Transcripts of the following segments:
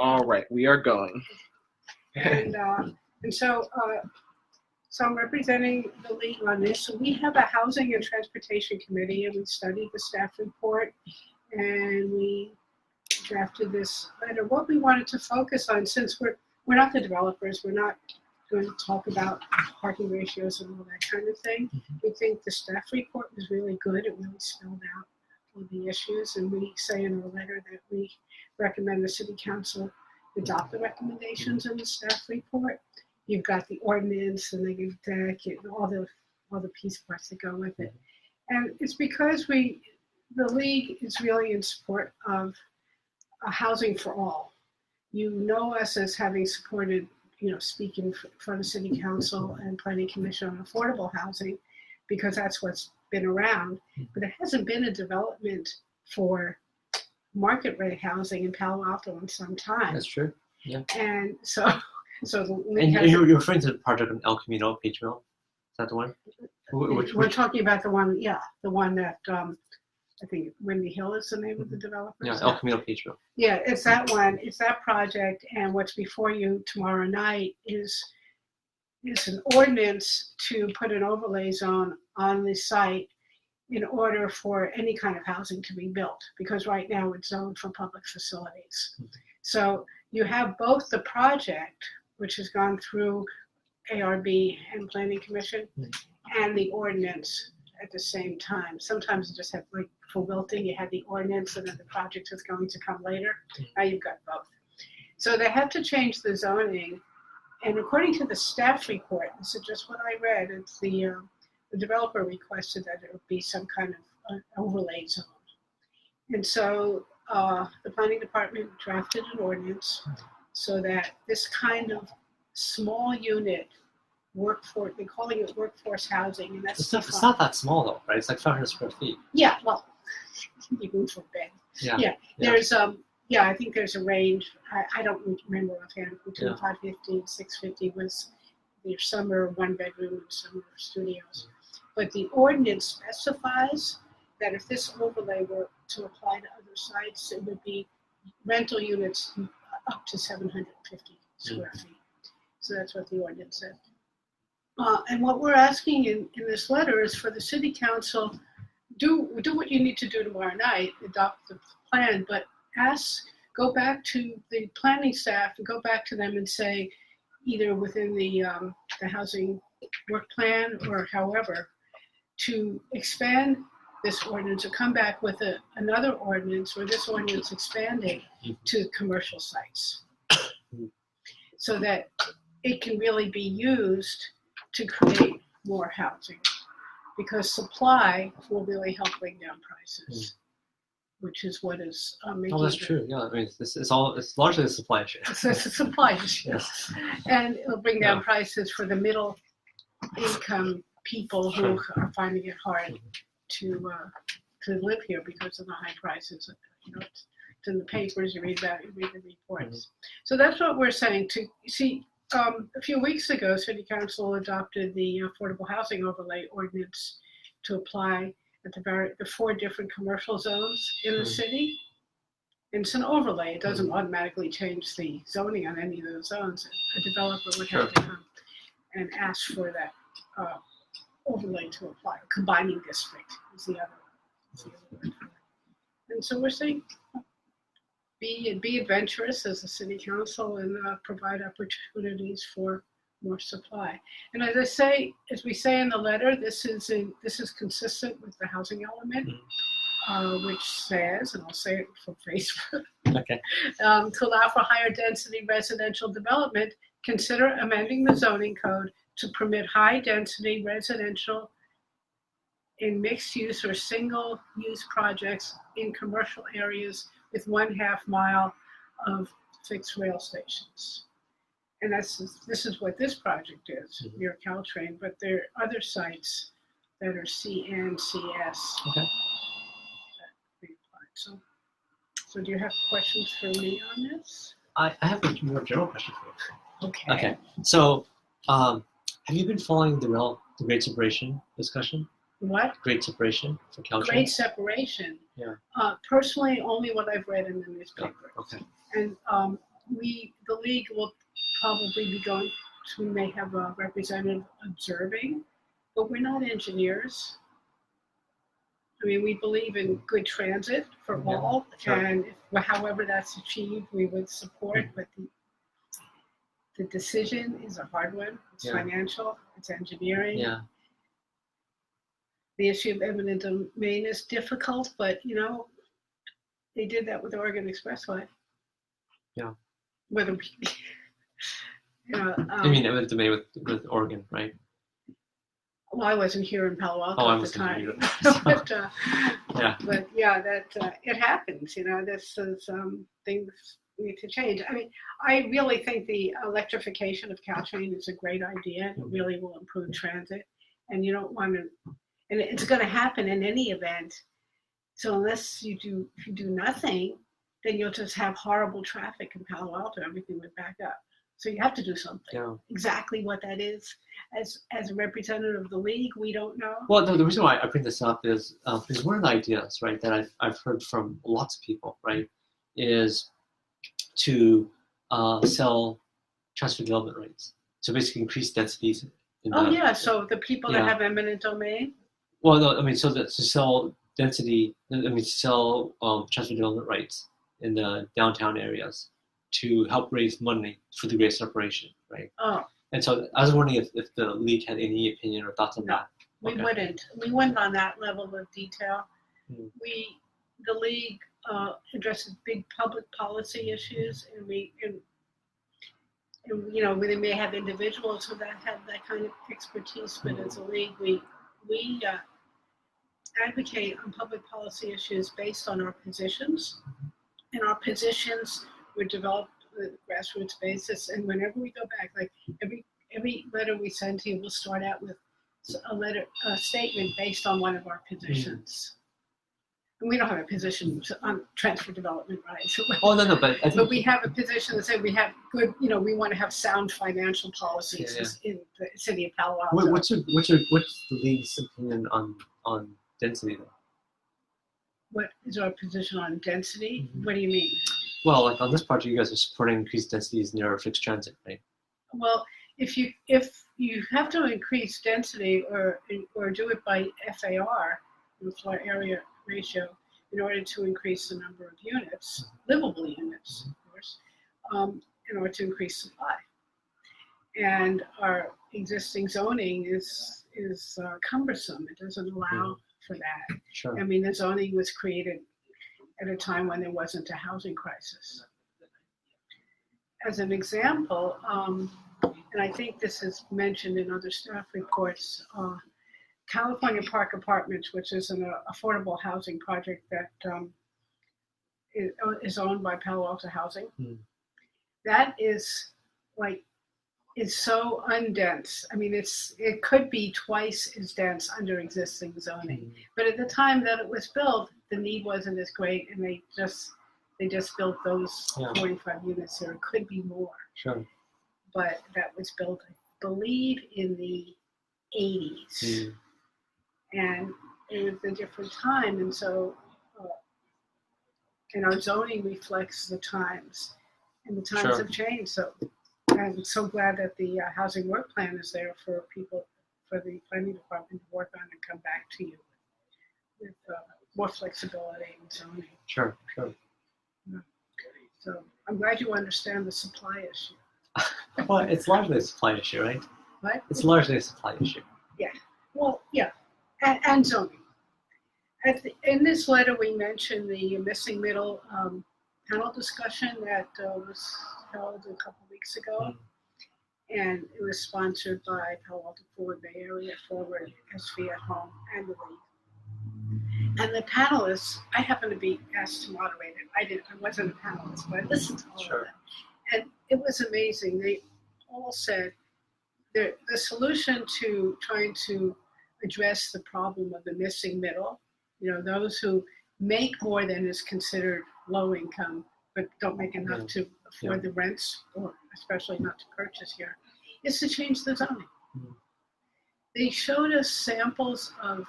All right, we are going. And so I'm representing the league on this. So we have a housing and transportation committee, and we studied the staff report, and we drafted this letter. What we wanted to focus on, since we're not the developers, we're not going to talk about parking ratios and all that kind of thing. We think the staff report was really good. It really spelled out all the issues, and we say in our letter that we recommend the city council adopt the recommendations in the staff report. You've got the ordinance and the deck and all the piece parts that go with it. And it's because the league is really in support of housing for all. You know us as having supported, speaking for the city council and planning commission on affordable housing, because that's what's been around. But there hasn't been a development for market rate housing in Palo Alto in some time. That's true. Yeah. And so the league and you're referring to the project on El Camino, Page Mill? Is that the one? We're talking about the one that I think Windy Hill is the name of the developer. Yeah, El Camino, Page Mill. Yeah, it's that one. It's that project, and what's before you tomorrow night is an ordinance to put an overlay zone on the site in order for any kind of housing to be built, because right now it's zoned for public facilities. So you have both the project, which has gone through ARB and Planning Commission, and the ordinance at the same time. Sometimes you just have, like for Wilton, you have the ordinance and then the project is going to come later. Now you've got both. So they have to change the zoning. And according to the staff report, this is just what I read, it's the developer requested that it would be some kind of overlay zone. And so the planning department drafted an ordinance so that this kind of small unit workforce, they're calling it workforce housing, and that's it's not that small though, right? It's like 500 square feet. Yeah, well, you move for bed. Yeah. There's I think there's a range. I don't remember offhand, between 550 and 650 was there's some are one bedroom and some are studios. But the ordinance specifies that if this overlay were to apply to other sites, it would be rental units up to 750 square feet. So that's what the ordinance said. And what we're asking in this letter is for the city council, do what you need to do tomorrow night, adopt the plan, but go back to the planning staff and go back to them and say, either within the housing work plan or however, to expand this ordinance or come back with another ordinance or this ordinance expanding to commercial sites so that it can really be used to create more housing, because supply will really help bring down prices, which is what is making. Oh, that's true. Yeah, I mean, it's largely a supply issue. It's a supply issue, and it'll bring down prices for the middle income people who are finding it hard to live here because of the high prices. It's in the papers. You read the reports. So that's what we're saying. To see. A few weeks ago, City Council adopted the Affordable Housing Overlay Ordinance to apply at the 4 different commercial zones in the city. And it's an overlay. It doesn't automatically change the zoning on any of those zones. A developer would have to come and ask for that overlay to apply. Combining district is the other word. And so we're saying, be adventurous as a city council and provide opportunities for more supply. And as we say in the letter, this is consistent with the housing element, which says, and I'll say it for Facebook, to allow for higher density residential development, consider amending the zoning code to permit high density residential in mixed use or single use projects in commercial areas with 1/2 mile of fixed rail stations. And this is what this project is, near Caltrain, but there are other sites that are C and CS. Okay. So do you have questions for me on this? I have a more general question for you. Okay. So have you been following the Great Separation discussion? What? Great Separation for Caltrain? Great Separation. Yeah. Personally, only what I've read in the newspaper. Okay. And the league will probably be going. We may have a representative observing, but we're not engineers. I mean, we believe in good transit for all, sure. and however that's achieved, we would support. But the decision is a hard one. It's financial. It's engineering. Yeah. The issue of eminent domain is difficult, but they did that with the Oregon Expressway. Yeah. Whether I mean, eminent domain with Oregon, right? Well, I wasn't here in Palo Alto at the time, but that it happens. This is things need to change. I mean, I really think the electrification of Caltrain is a great idea. It really will improve transit, and you don't want to. And it's going to happen in any event. So unless if you do nothing, then you'll just have horrible traffic in Palo Alto. Everything would back up. So you have to do something. Yeah. Exactly what that is, as a representative of the league, we don't know. Well, the reason why I bring this up is because one of the ideas, right, that I've heard from lots of people, right, is to sell transfer development rights. So basically increase densities. So the people that have eminent domain. Well, no, I mean, so that to sell density, sell transfer development rights in the downtown areas to help raise money for the great separation, right? Oh. And so I was wondering if the league had any opinion or thoughts on that. We wouldn't. We wouldn't on that level of detail. The league addresses big public policy issues, and they may have individuals who have that kind of expertise, but as a league, we advocate on public policy issues based on our positions, and our positions were developed on a grassroots basis. And whenever we go back, like every letter we send to you, we'll start out with a statement based on one of our positions. And we don't have a position on transfer development rights. Oh no, but we have a position that says we have good. We want to have sound financial policies in the city of Palo Alto. What's the league's opinion on density though? What is our position on density? What do you mean? Well, like on this project, you guys are supporting increased densities near fixed transit, right? Well, if you have to increase density or do it by FAR, the floor area ratio, in order to increase the number of units, livable units, of course, in order to increase supply. And our existing zoning is cumbersome. It doesn't allow for that. Sure. I mean, the zoning was created at a time when there wasn't a housing crisis. As an example, and I think this is mentioned in other staff reports, California Park Apartments, which is an affordable housing project that is owned by Palo Alto Housing, that is so undense. I mean, it could be twice as dense under existing zoning. But at the time that it was built, the need wasn't as great, and they just built those 45 units there. It could be more. Sure. But that was built, I believe, in the 80s. And it was a different time, and so and our zoning reflects the times, and the times have changed. So I'm so glad that the housing work plan is there for people, for the planning department to work on and come back to you with more flexibility in zoning. Sure. So I'm glad you understand the supply issue. Well, it's largely a supply issue, right? What? It's largely a supply issue. Yeah. Well, yeah. And zoning. In this letter, we mentioned the missing middle panel discussion that was held a couple weeks ago. And it was sponsored by Palo Alto Forward Bay Area, Forward, SV at Home, and the league. And the panelists, I happened to be asked to moderate it. I wasn't a panelist, but I listened to all of them. And it was amazing. They all said the solution to trying to address the problem of the missing middle, those who make more than is considered low income, but don't make enough to afford the rents, or especially not to purchase here, is to change the zoning. They showed us samples of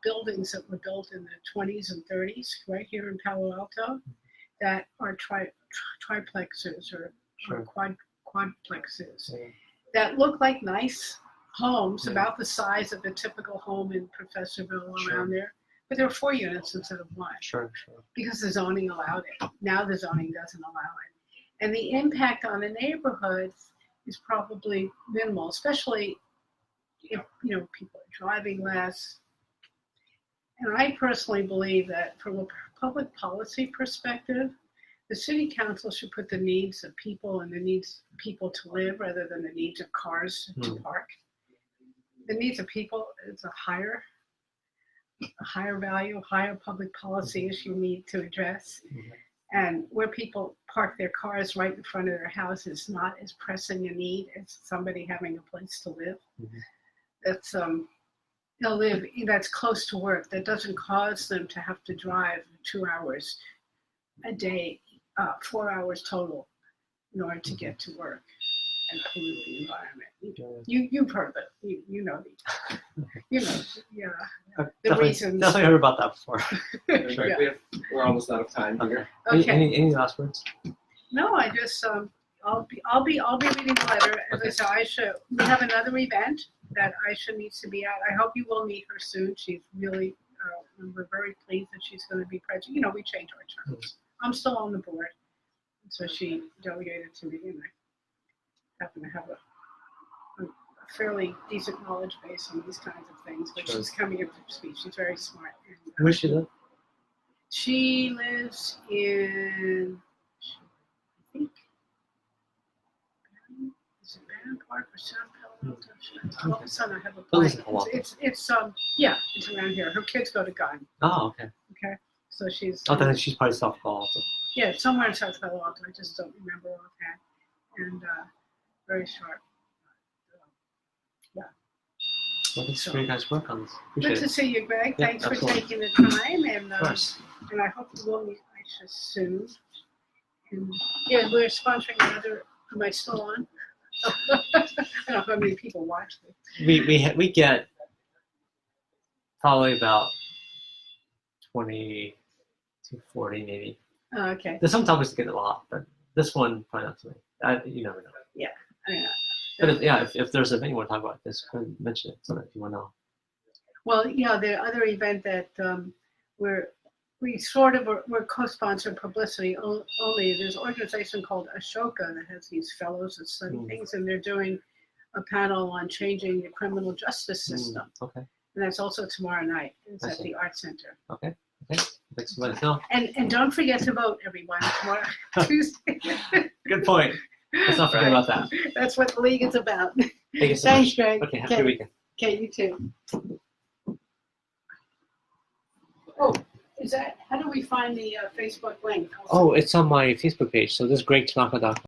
buildings that were built in the 20s and 30s right here in Palo Alto that are triplexes or Sure. quadplexes Yeah. that look like nice homes, Yeah. about the size of the typical home in Professorville Sure. around there. But there are 4 units instead of 1 Sure. because the zoning allowed it. Now the zoning doesn't allow it. And the impact on the neighborhood is probably minimal, especially if people are driving less. And I personally believe that from a public policy perspective, the city council should put the needs of people and the needs of people to live rather than the needs of cars to park. The needs of people is a higher value, higher public policy issue need to address. Mhm. And where people park their cars right in front of their house is not as pressing a need as somebody having a place to live. Mhm. That's close to work, that doesn't cause them to have to drive 2 hours a day, 4 hours total in order to get to work and pollute the environment. You've heard it. You know the reasons. Definitely heard about that before. Sure. Yeah. We're almost out of time here. Okay. Any last words? No, I just I'll be reading the letter. As I said, we have another event that Aisha needs to be at. I hope you will meet her soon. She's really we're very pleased that she's going to be present. We change our terms. I'm still on the board, so she delegated to me, and I happen to have a fairly decent knowledge base on these kinds of things. But she's coming up to speed. She's very smart. And, Where does she live? She lives in, I think, is it Barron Park or South Palo Alto? All of a sudden I have a blank. It's around here. Her kids go to Gun. Oh, okay. Okay, so she's. Oh, then she's probably South Palo Alto. Yeah, somewhere in South Palo Alto. I just don't remember offhand. And very sharp. Well, thanks for your guys' work on this. Good Appreciate to it. see you, Greg. Yeah, Thanks absolutely. for taking the time, and Of course. I hope you will meet Aisha soon. And yeah, we're sponsoring another. Am I still on? I don't know how many people watch this. We get probably about 20 to 40 maybe. Oh, okay. There's some topics that get a lot, but this one probably not too many. You never know. I know. But if there's a thing you want to talk about this, go ahead and mention it so that if you want to know. Well, the other event that we're co-sponsor publicity only. There's an organization called Ashoka that has these fellows that study things, and they're doing a panel on changing the criminal justice system. Okay. And that's also tomorrow night. It's I at see. the Art Center. Okay. Thanks for letting us know. And don't forget to vote, everyone, tomorrow Tuesday. Good point. Let's not forget about that. That's what the league is about. Thank you so Thanks, much. Greg. Okay, have a good weekend. Okay, you too. Oh, how do we find the Facebook link? Oh, it's on my Facebook page. So this is GregTanaka.com.